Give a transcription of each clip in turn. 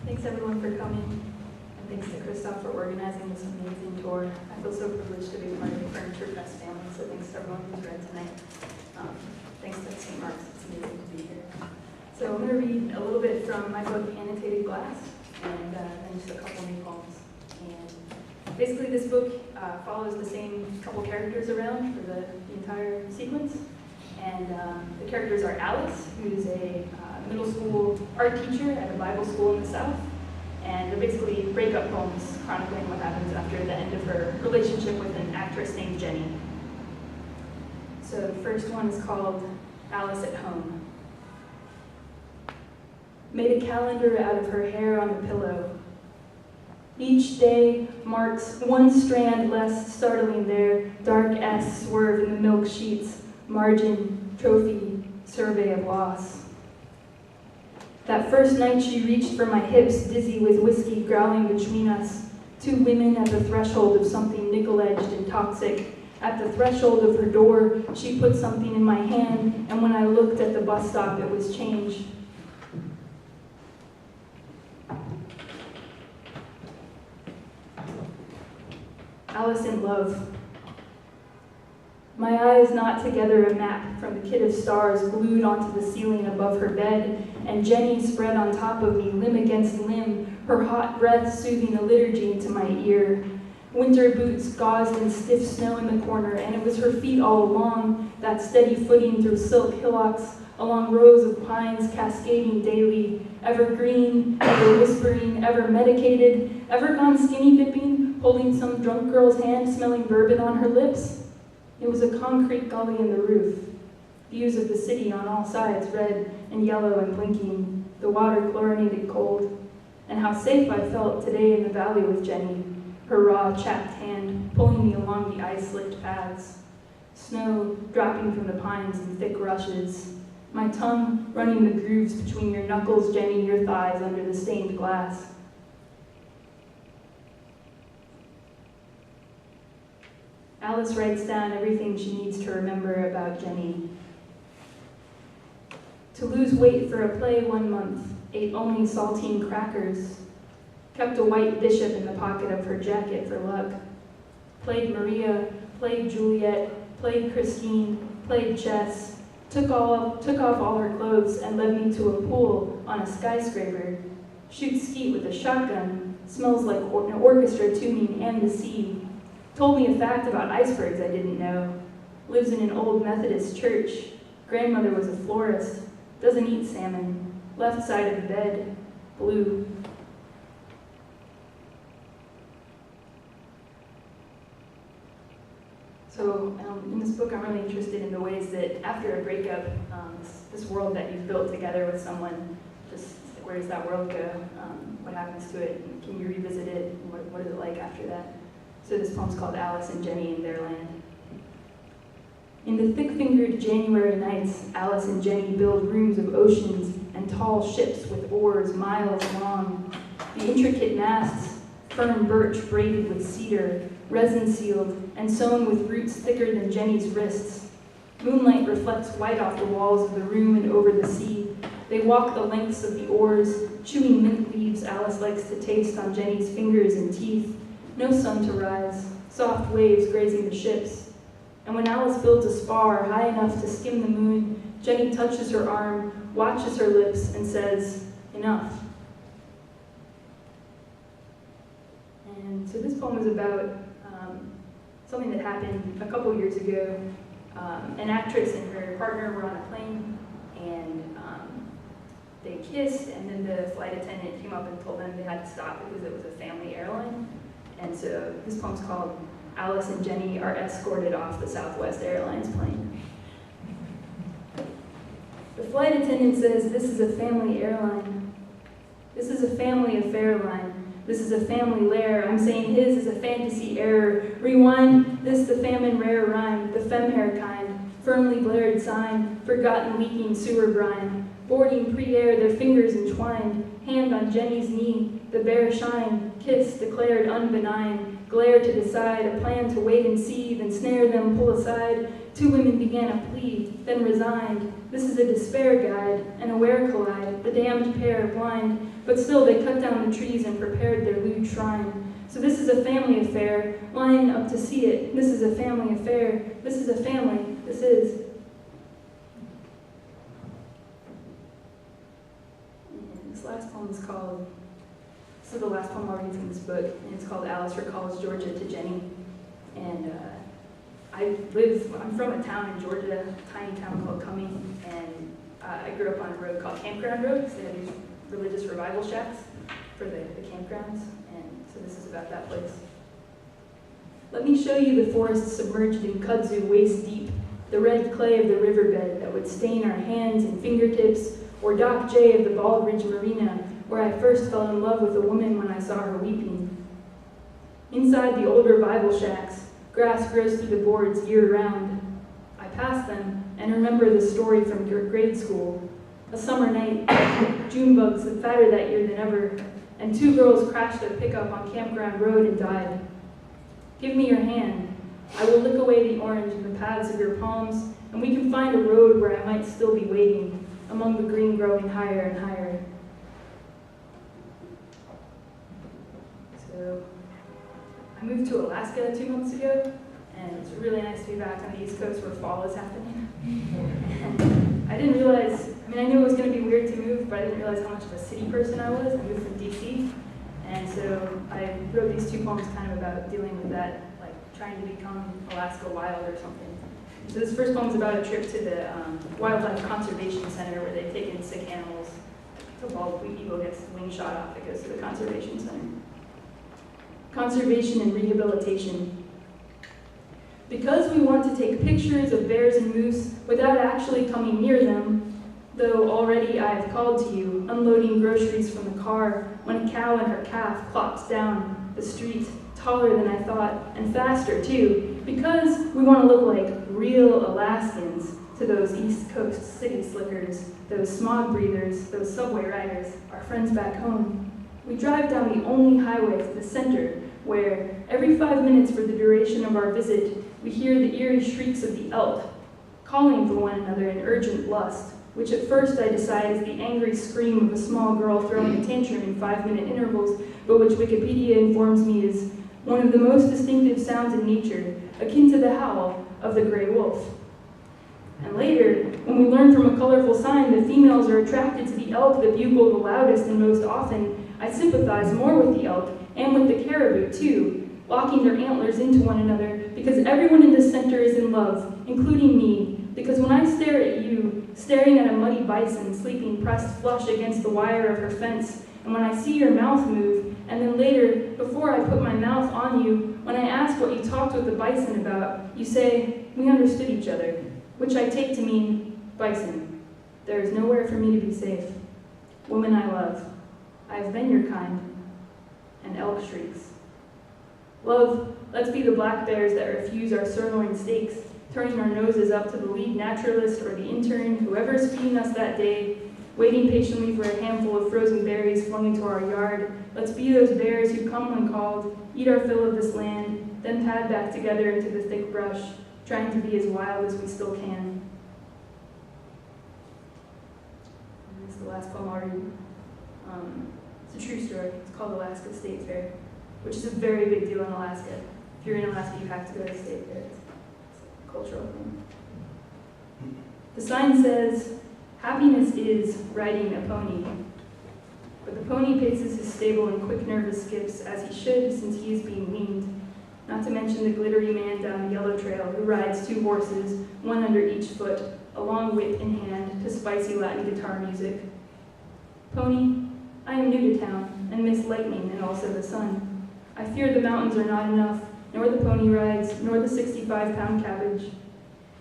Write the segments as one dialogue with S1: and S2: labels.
S1: Thanks everyone for coming, and thanks to Christoph for organizing this amazing tour. I feel so privileged to be part of the Furniture Fest family, so thanks to everyone who's read tonight. Thanks to St. Mark's, it's amazing to be here. So I'm going to read a little bit from my book, Annotated Glass, and then just a couple new poems. And basically this book follows the same couple characters around for the entire sequence. And the characters are Alyse, who's a middle school art teacher at a Bible school in the South. And they're basically breakup poems chronicling what happens after the end of her relationship with an actress named Jenny. So the first one is called Alyse at Home. Made a calendar out of her hair on the pillow. Each day marks one strand less startling there, dark S swerve in the milk sheets, margin, trophy, survey of loss. That first night she reached for my hips, dizzy with whiskey growling between us. Two women at the threshold of something nickel-edged and toxic. At the threshold of her door, she put something in my hand, and when I looked at the bus stop, it was change. Alyse in love. My eyes knot together a map from the kit of stars glued onto the ceiling above her bed, and Jenny spread on top of me, limb against limb, her hot breath soothing a liturgy into my ear. Winter boots gauzed in stiff snow in the corner, and it was her feet all along, that steady footing through silk hillocks, along rows of pines cascading daily, ever green, ever whispering, ever medicated, ever gone skinny dipping, holding some drunk girl's hand, smelling bourbon on her lips. It was a concrete gully in the roof. Views of the city on all sides, red and yellow and blinking, the water chlorinated cold. And how safe I felt today in the valley with Jenny, her raw, chapped hand pulling me along the ice-slicked paths. Snow dropping from the pines in thick rushes. My tongue running the grooves between your knuckles, Jenny, your thighs under the stained glass. Alyse writes down everything she needs to remember about Jenny. To lose weight for a play 1 month, ate only saltine crackers, kept a white bishop in the pocket of her jacket for luck, played Maria, played Juliet, played Christine, played chess, took off all her clothes and led me to a pool on a skyscraper, shoots skeet with a shotgun, smells like an orchestra tuning and the sea. Told me a fact about icebergs I didn't know. Lives in an old Methodist church. Grandmother was a florist. Doesn't eat salmon. Left side of the bed. Blue. So in this book, I'm really interested in the ways that after a breakup, this world that you've built together with someone, just where does that world go? What happens to it? Can you revisit it? What is it like after that? So this poem's called Alyse and Jenny in Their Land. In the thick-fingered January nights, Alyse and Jenny build rooms of oceans and tall ships with oars miles long. The intricate masts, firm birch braided with cedar, resin-sealed, and sewn with roots thicker than Jenny's wrists. Moonlight reflects white off the walls of the room and over the sea. They walk the lengths of the oars, chewing mint leaves Alyse likes to taste on Jenny's fingers and teeth. No sun to rise, soft waves grazing the ships. And when Alyse builds a spar high enough to skim the moon, Jenny touches her arm, watches her lips, and says, "Enough." And so this poem is about something that happened a couple years ago. An actress and her partner were on a plane, and they kissed, and then the flight attendant came up and told them they had to stop because it was a family airline. And so this poem's called Alyse and Jenny Are Escorted Off the Southwest Airlines Plane. The flight attendant says, "This is a family airline. This is a family affair line. This is a family lair. I'm saying his is a fantasy error. Rewind, this the famine rare rhyme, the fem hair kind. Firmly blared sign, forgotten leaking sewer brine. boarding pre-air, their fingers entwined, hand on Jenny's knee, the bare shine, kiss declared unbenign, glare to decide, a plan to wait and see, then snare them, pull aside. Two women began a plea, then resigned. This is a despair guide, an aware collide, the damned pair blind, but still they cut down the trees and prepared their lewd shrine. So this is a family affair, lying up to see it. This is a family affair. This is a family. This is. And this last poem is called, this is the last poem I'll read from this book, and it's called Alice Recalls Georgia to Jenny. And I'm from a town in Georgia, a tiny town called Cumming, and I grew up on a road called Campground Road, because they have these religious revival shacks for the campgrounds, and so this is about that place. Let me show you the forest submerged in kudzu waist deep, the red clay of the riverbed that would stain our hands and fingertips, or Dock J of the Bald Ridge Marina, where I first fell in love with a woman when I saw her weeping. Inside the old revival shacks, grass grows through the boards year-round. I pass them and remember the story from grade school. A summer night, June bugs fatter that year than ever, and two girls crashed their pickup on Campground Road and died. Give me your hand. I will lick away the orange in the paths of your palms, and we can find a road where I might still be waiting, among the green growing higher and higher. So, I moved to Alaska 2 months ago, and it's really nice to be back on the East Coast where fall is happening. And I didn't realize, I knew it was going to be weird to move, but I didn't realize how much of a city person I was. I moved from DC, and so I wrote these two poems kind of about dealing with that, like trying to become Alaska wild or something. So this first poem is about a trip to the Wildlife Conservation Center where they've taken sick animals. If a bald eagle gets wing shot off, it goes to the conservation center. Conservation and rehabilitation. Because we want to take pictures of bears and moose without actually coming near them, though already I have called to you, unloading groceries from the car, when a cow and her calf clops down the street, taller than I thought, and faster too, because we want to look like real Alaskans to those East Coast city slickers, those smog breathers, those subway riders, our friends back home. We drive down the only highway to the center, where every 5 minutes for the duration of our visit, we hear the eerie shrieks of the elk, calling for one another in urgent lust, which at first I decide is the angry scream of a small girl throwing a tantrum in 5-minute intervals, but which Wikipedia informs me is one of the most distinctive sounds in nature, akin to the howl of the gray wolf. And later, when we learn from a colorful sign that females are attracted to the elk that bugle the loudest and most often, I sympathize more with the elk and with the caribou too, locking their antlers into one another, because everyone in this center is in love, including me, because when I stare at you, staring at a muddy bison sleeping pressed flush against the wire of her fence, and when I see your mouth move, and then later, before I put my mouth on you, when I ask what you talked with the bison about, you say, we understood each other, which I take to mean bison. There is nowhere for me to be safe. Woman I love, I have been your kind. And elk shrieks. Love, let's be the black bears that refuse our sirloin steaks, turning our noses up to the lead naturalist or the intern, whoever's feeding us that day, waiting patiently for a handful of frozen berries flung into our yard. Let's be those bears who come when called, eat our fill of this land, then pad back together into the thick brush, trying to be as wild as we still can. And this is the last poem I'll read. It's a true story. It's called Alaska State Fair, which is a very big deal in Alaska. If you're in Alaska, you have to go to the state fair. It's a cultural thing. The sign says, happiness is riding a pony. But the pony paces his stable in quick, nervous skips, as he should since he is being weaned. Not to mention the glittery man down the yellow trail who rides 2 horses, one under each foot, a long whip in hand, to spicy Latin guitar music. Pony, I am new to town, and miss lightning and also the sun. I fear the mountains are not enough, nor the pony rides, nor the 65-pound cabbage.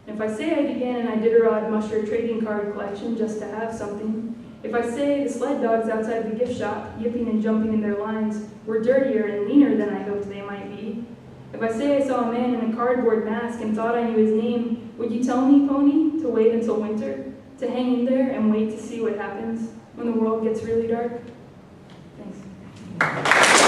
S1: And if I say I began an Iditarod musher trading card collection just to have something, if I say the sled dogs outside the gift shop, yipping and jumping in their lines, were dirtier and leaner than I hoped they might be, if I say I saw a man in a cardboard mask and thought I knew his name, would you tell me, pony, to wait until winter? To hang in there and wait to see what happens when the world gets really dark? Thanks.